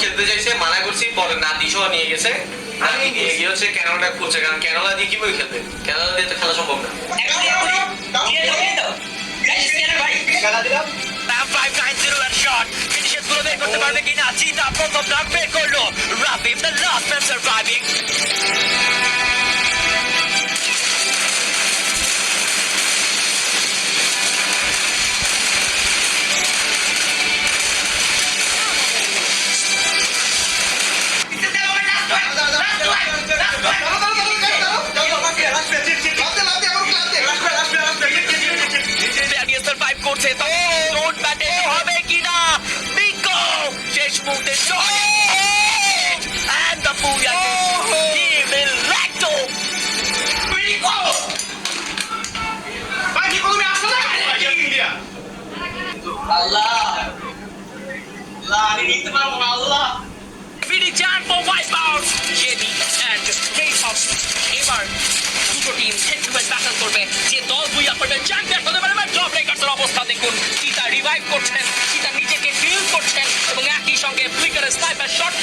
খেলতে চাইছে, মানা করছি, পরে নাতি সহ নিয়ে গেছে। নাতি নিয়ে গিয়ে হচ্ছে ক্যানোলা খুঁজছে, কারণ ক্যানোলা দিয়ে কিভাবে খেলবে, ক্যানোলা দিয়ে তো খেলা সম্ভব না। করতে পারবে কিনা চিতা প্রথম রান বের করলো। Rahim the last man surviving. Survive করছে তো রোড ব্যাটে হবে কিনা। বিকো শেষ মুহূর্তে শট এন্ড দ্য বুয়া গিভ ইট রেক্টো। বিকো ভাই কি তুমি আসলে আল্লাহ আল্লাহ আমি নিতে পারবো না আল্লাহ। Really jam for wipe out. JD and K-pop. এবার দুটো team head to head battle করবে। যে দল দুই আপনাদের চ্যাম্পিয়ন হতে পারে বা টপ রেকার্সের অবস্থা দেখুন। চিতা রিভাইভ করছেন, চিতা নিজেকে ফিল করছেন এবং একই সঙ্গে ফ্লিকারের স্নাইপার শট